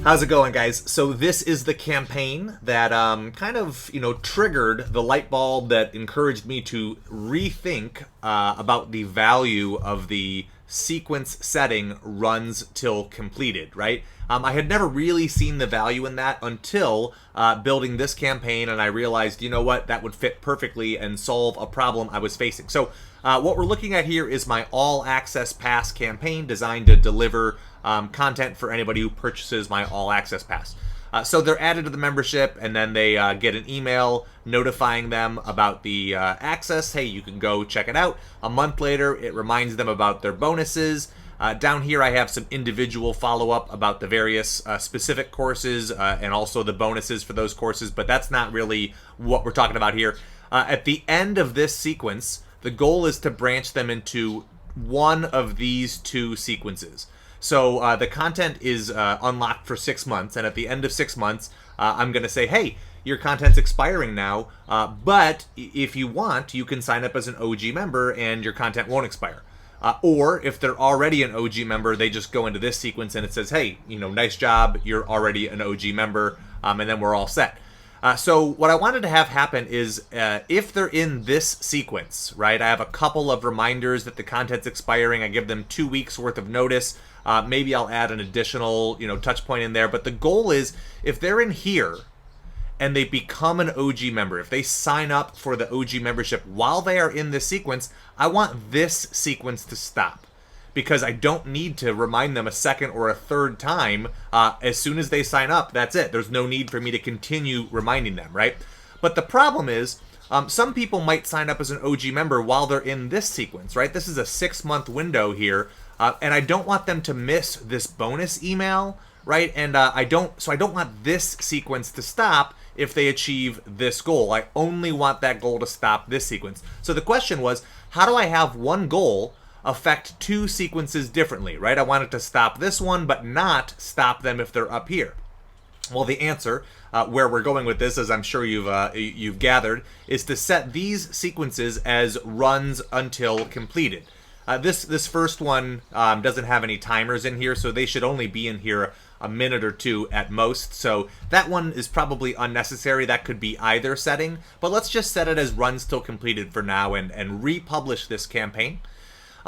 How's it going, guys? So this is the campaign that kind of, triggered the light bulb that encouraged me to rethink about the value of the sequence setting runs till completed, right? I had never really seen the value in that until building this campaign, and I realized, you know what, that would fit perfectly and solve a problem I was facing. So what we're looking at here is my All Access Pass campaign designed to deliver content for anybody who purchases my All Access Pass. So they're added to the membership, and then they get an email notifying them about the access. Hey, you can go check it out. A month later, it reminds them about their bonuses. Down here, I have some individual follow-up about the various specific courses and also the bonuses for those courses, but that's not really what we're talking about here. At the end of this sequence, the goal is to branch them into one of these two sequences. So the content is unlocked for 6 months, and at the end of 6 months, I'm going to say, hey, your content's expiring now, but if you want, you can sign up as an OG member and your content won't expire. Or if they're already an OG member, they just go into this sequence and it says, hey, nice job, you're already an OG member, and then we're all set. So what I wanted to have happen is if they're in this sequence, right, I have a couple of reminders that the content's expiring. I give them 2 weeks worth of notice. Maybe I'll add an additional, touch point in there. But the goal is if they're in here and they become an OG member, if they sign up for the OG membership while they are in this sequence, I want this sequence to stop. Because I don't need to remind them a second or a third time. As soon as they sign up, that's it. There's no need for me to continue reminding them, right? But the problem is, some people might sign up as an OG member while they're in this sequence, right? This is a 6-month window here, and I don't want them to miss this bonus email, right? And I don't want this sequence to stop if they achieve this goal. I only want that goal to stop this sequence. So the question was, how do I have one goal affect two sequences differently, right? I want it to stop this one, but not stop them if they're up here. Well, the answer, where we're going with this, as I'm sure you've gathered, is to set these sequences as runs until completed. This first one doesn't have any timers in here, so they should only be in here a minute or two at most. So that one is probably unnecessary. That could be either setting, but let's just set it as runs till completed for now and republish this campaign.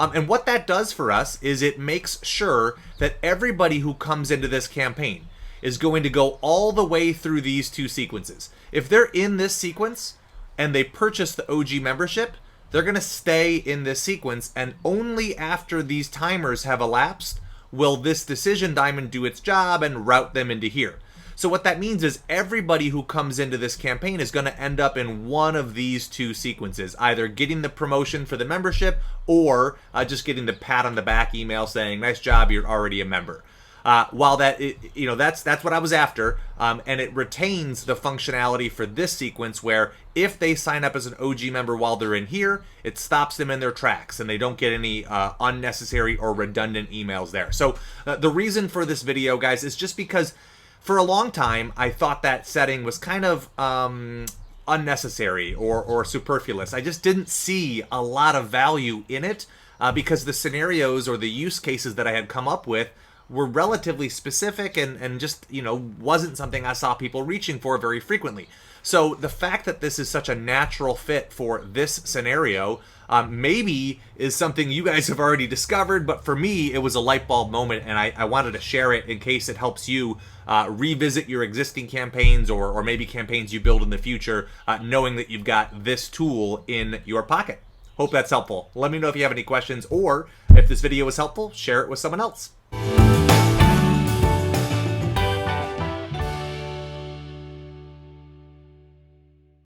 And what that does for us is it makes sure that everybody who comes into this campaign is going to go all the way through these two sequences. If they're in this sequence and they purchase the OG membership, they're going to stay in this sequence, and only after these timers have elapsed will this decision diamond do its job and route them into here. So what that means is everybody who comes into this campaign is going to end up in one of these two sequences, either getting the promotion for the membership or just getting the pat on the back email saying, nice job, you're already a member. While that's what I was after, and it retains the functionality for this sequence where if they sign up as an OG member while they're in here, it stops them in their tracks and they don't get any unnecessary or redundant emails there. So the reason for this video, guys, is just because for a long time, I thought that setting was kind of unnecessary or superfluous. I just didn't see a lot of value in it because the scenarios or the use cases that I had come up with were relatively specific and just, wasn't something I saw people reaching for very frequently. So the fact that this is such a natural fit for this scenario maybe is something you guys have already discovered, but for me, it was a light bulb moment, and I wanted to share it in case it helps you revisit your existing campaigns or maybe campaigns you build in the future, knowing that you've got this tool in your pocket. Hope that's helpful. Let me know if you have any questions, or if this video was helpful, share it with someone else.